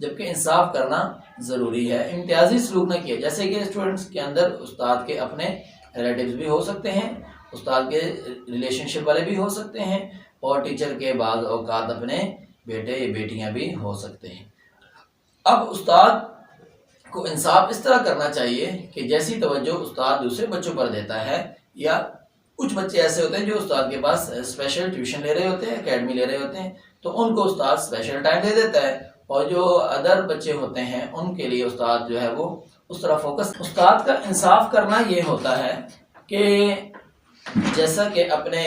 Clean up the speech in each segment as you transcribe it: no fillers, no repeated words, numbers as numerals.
جبکہ انصاف کرنا ضروری ہے، امتیازی سلوک نہ کیا۔ جیسے کہ اسٹوڈنٹس کے اندر استاد کے اپنے ریلیٹیوز بھی ہو سکتے ہیں، استاد کے ریلیشن شپ والے بھی ہو سکتے ہیں، اور ٹیچر کے بعض اوقات اپنے بیٹے یا بیٹیاں بھی ہو سکتے ہیں۔ اب استاد کو انصاف اس طرح کرنا چاہیے کہ جیسی توجہ استاد دوسرے بچوں پر دیتا ہے، یا کچھ بچے ایسے ہوتے ہیں جو استاد کے پاس اسپیشل ٹیوشن لے رہے ہوتے ہیں، اکیڈمی لے رہے ہوتے ہیں، تو ان کو استاد اسپیشل ٹائم دے دیتا ہے، اور جو ادر بچے ہوتے ہیں ان کے لیے استاد جو ہے وہ اس طرح فوکس۔ استاد کا انصاف کرنا یہ ہوتا ہے کہ جیسا کہ اپنے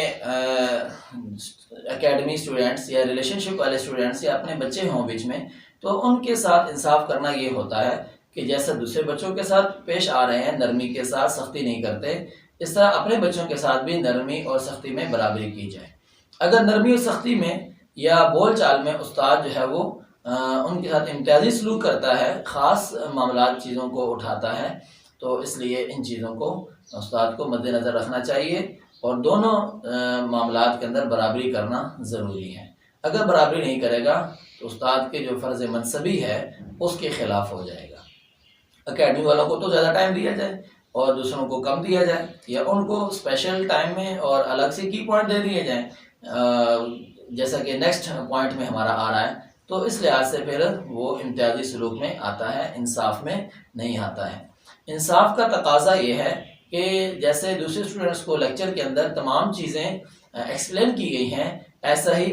اکیڈمی اسٹوڈنٹس یا ریلیشن شپ والے اسٹوڈنٹس یا اپنے بچے ہوں بیچ میں، تو ان کے ساتھ انصاف کرنا یہ ہوتا ہے کہ جیسا دوسرے بچوں کے ساتھ پیش آ رہے ہیں، نرمی کے ساتھ، سختی نہیں کرتے، اس طرح اپنے بچوں کے ساتھ بھی نرمی اور سختی میں برابری کی جائے۔ اگر نرمی اور سختی میں یا بول چال میں استاد جو ہے وہ ان کے ساتھ امتیازی سلوک کرتا ہے، خاص معاملات چیزوں کو اٹھاتا ہے، تو اس لیے ان چیزوں کو استاد کو مد نظر رکھنا چاہیے، اور دونوں معاملات کے اندر برابری کرنا ضروری ہے۔ اگر برابری نہیں کرے گا تو استاد کے جو فرض منصبی ہے اس کے خلاف ہو جائے گا۔ اکیڈمی والوں کو تو زیادہ ٹائم دیا جائے اور دوسروں کو کم دیا جائے، یا ان کو اسپیشل ٹائم میں اور الگ سے کی پوائنٹ دے دیے جائیں، جیسا کہ نیکسٹ پوائنٹ میں ہمارا آ رہا ہے، تو اس لحاظ سے پھر وہ امتیازی سلوک میں آتا ہے، انصاف میں نہیں آتا ہے۔ انصاف کا تقاضا یہ ہے کہ جیسے دوسرے اسٹوڈنٹس کو لیکچر کے اندر تمام چیزیں ایکسپلین کی گئی ہیں، ایسا ہی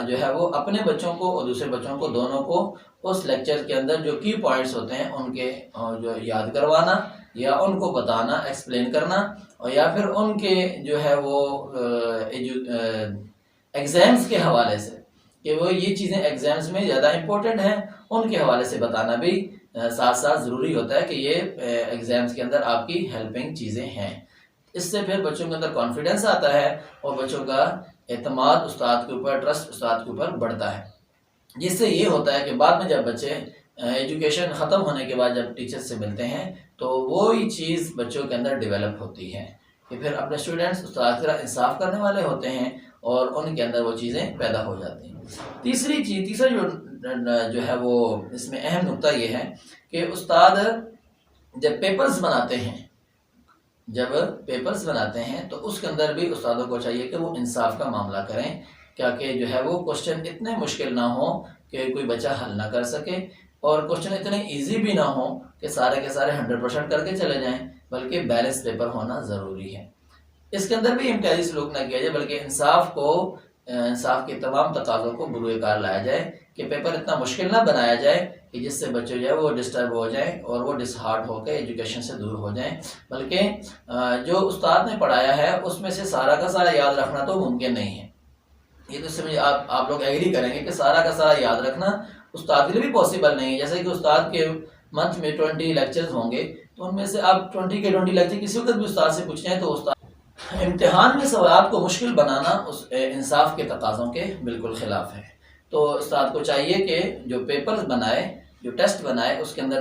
جو ہے وہ اپنے بچوں کو اور دوسرے بچوں کو دونوں کو اس لیکچر کے اندر جو کی پوائنٹس ہوتے ہیں ان کے جو یاد کروانا، یا ان کو بتانا، ایکسپلین کرنا، اور یا پھر ان کے جو ہے وہ ایگزامز کے حوالے سے کہ وہ یہ چیزیں ایگزامز میں زیادہ امپورٹنٹ ہیں، ان کے حوالے سے بتانا بھی ساتھ ساتھ ضروری ہوتا ہے کہ یہ ایگزامز کے اندر آپ کی ہیلپنگ چیزیں ہیں۔ اس سے پھر بچوں کے اندر کانفیڈنس آتا ہے، اور بچوں کا اعتماد استاد کے اوپر، ٹرسٹ استاد کے اوپر بڑھتا ہے، جس سے یہ ہوتا ہے کہ بعد میں جب بچے ایجوکیشن ختم ہونے کے بعد جب ٹیچر سے ملتے ہیں تو وہی چیز بچوں کے اندر ڈیولپ ہوتی ہے کہ پھر اپنے اسٹوڈنٹس استاد کی طرح انصاف کرنے والے ہوتے ہیں، اور ان کے اندر وہ چیزیں پیدا ہو جاتی ہیں۔ تیسرا جو ہے وہ اس میں اہم نقطہ یہ ہے کہ استاد جب پیپرز بناتے ہیں تو اس کے اندر بھی استادوں کو چاہیے کہ وہ انصاف کا معاملہ کریں، کیا کہ جو ہے وہ کوشچن اتنے مشکل نہ ہوں کہ کوئی بچہ حل نہ کر سکے، اور کوشچن اتنے ایزی بھی نہ ہوں کہ سارے کے سارے 100% کر کے چلے جائیں، بلکہ بیلنس پیپر ہونا ضروری ہے۔ اس کے اندر بھی امتیازی سلوک نہ کیا جائے، بلکہ انصاف کے تمام تقاضوں کو بروئے کار لایا جائے، کہ پیپر اتنا مشکل نہ بنایا جائے کہ جس سے بچے جو ہے وہ ڈسٹرب ہو جائیں اور وہ ڈس ہارٹ ہو کے ایجوکیشن سے دور ہو جائیں، بلکہ جو استاد نے پڑھایا ہے اس میں سے سارا کا سارا یاد رکھنا تو ممکن نہیں ہے۔ یہ تو سمجھ آپ لوگ ایگری کریں گے کہ سارا کا سارا یاد رکھنا استاد کے لیے بھی پاسبل نہیں ہے۔ جیسے کہ استاد کے منتھ میں 20 لیکچرز ہوں گے، تو ان میں سے آپ 20 کے 20 لیکچر کسی وقت بھی استاد سے پوچھ جائیں تو استاد امتحان میں سوالات کو مشکل بنانا اس انصاف کے تقاضوں کے بالکل خلاف ہے۔ تو استاد کو چاہیے کہ جو پیپرز بنائے، جو ٹیسٹ بنائے، اس کے اندر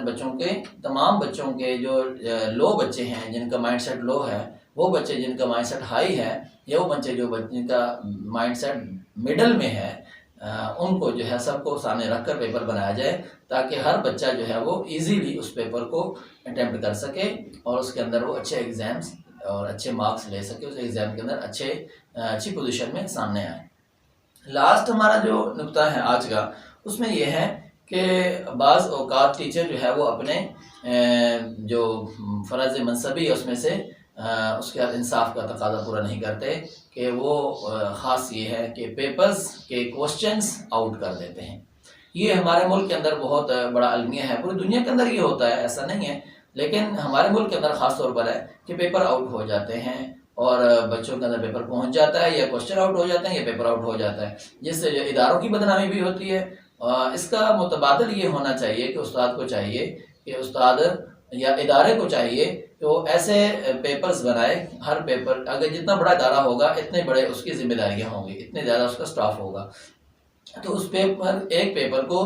تمام بچوں کے جو لو بچے ہیں، جن کا مائنڈ سیٹ لو ہے، وہ بچے جن کا مائنڈ سیٹ ہائی ہے، یا وہ بچے جن کا مائنڈ سیٹ مڈل میں ہے، ان کو جو ہے سب کو سامنے رکھ کر پیپر بنایا جائے، تاکہ ہر بچہ جو ہے وہ ایزیلی اس پیپر کو اٹیمپٹ کر سکے، اور اس کے اندر وہ اچھے ایگزامز اور اچھے مارکس لے سکے، اس ایگزام کے اندر اچھی پوزیشن میں سامنے آئے۔ لاسٹ ہمارا جو نقطہ ہے آج کا، اس میں یہ ہے کہ بعض اوقات ٹیچر جو ہے وہ اپنے جو فرض منصبی ہے اس میں سے اس کے انصاف کا تقاضا پورا نہیں کرتے، کہ وہ خاص یہ ہے کہ پیپرز کے کوسچنز آؤٹ کر دیتے ہیں۔ یہ ہمارے ملک کے اندر بہت بڑا المیہ ہے، پوری دنیا کے اندر یہ ہوتا ہے، ایسا نہیں ہے، لیکن ہمارے ملک کے اندر خاص طور پر ہے کہ پیپر آؤٹ ہو جاتے ہیں، اور بچوں کے اندر پیپر پہنچ جاتا ہے، یا کوسچن آؤٹ ہو جاتے ہیں، یا پیپر آؤٹ ہو جاتا ہے، جس سے جو اداروں کی بدنامی بھی ہوتی ہے۔ اس کا متبادل یہ ہونا چاہیے کہ استاد کو چاہیے کہ استاد یا ادارے کو چاہیے کہ وہ ایسے پیپرز بنائے، ہر پیپر اگر جتنا بڑا ادارہ ہوگا اتنے بڑے اس کی ذمہ داریاں ہوں گی، اتنے زیادہ اس کا سٹاف ہوگا، تو اس ایک پیپر کو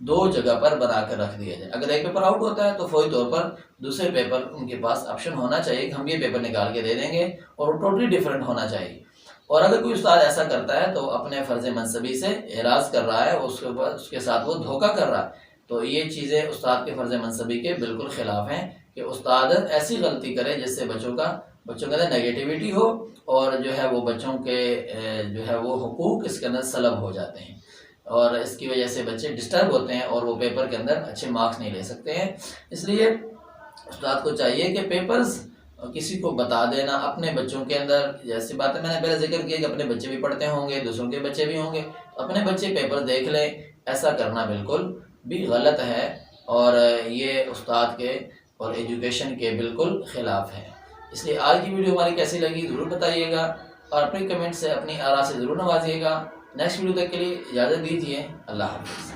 2 جگہ پر بنا کر رکھ دیا جائے۔ اگر ایک پیپر آؤٹ ہوتا ہے تو فوری طور پر دوسرے پیپر ان کے پاس آپشن ہونا چاہیے کہ ہم یہ پیپر نکال کے دے دیں گے، اور وہ ٹوٹلی ڈیفرنٹ ہونا چاہیے۔ اور اگر کوئی استاد ایسا کرتا ہے تو اپنے فرض منصبی سے اعراض کر رہا ہے، اس کے ساتھ وہ دھوکہ کر رہا ہے، تو یہ چیزیں استاد کے فرض منصبی کے بالکل خلاف ہیں کہ استاد ایسی غلطی کرے جس سے بچوں کے اندر نگیٹیوٹی ہو اور جو ہے وہ بچوں کے جو ہے وہ حقوق اس کے اندر سلب ہو جاتے ہیں، اور اس کی وجہ سے بچے ڈسٹرب ہوتے ہیں اور وہ پیپر کے اندر اچھے مارکس نہیں لے سکتے ہیں۔ اس لیے استاد کو چاہیے کہ پیپرز کسی کو بتا دینا اپنے بچوں کے اندر، جیسی بات ہے میں نے پہلے ذکر کیا کہ اپنے بچے بھی پڑھتے ہوں گے، دوسروں کے بچے بھی ہوں گے، اپنے بچے پیپر دیکھ لیں، ایسا کرنا بالکل بھی غلط ہے اور یہ استاد کے اور ایجوکیشن کے بالکل خلاف ہے۔ اس لیے آج کی ویڈیو ہماری کیسی لگی ضرور بتائیے گا اور اپنے کمنٹ سے اپنی آراء سے ضرور نوازیے گا۔ نیکسٹ ویڈیو تک کے لیے اجازت دیجیے، اللہ حافظ۔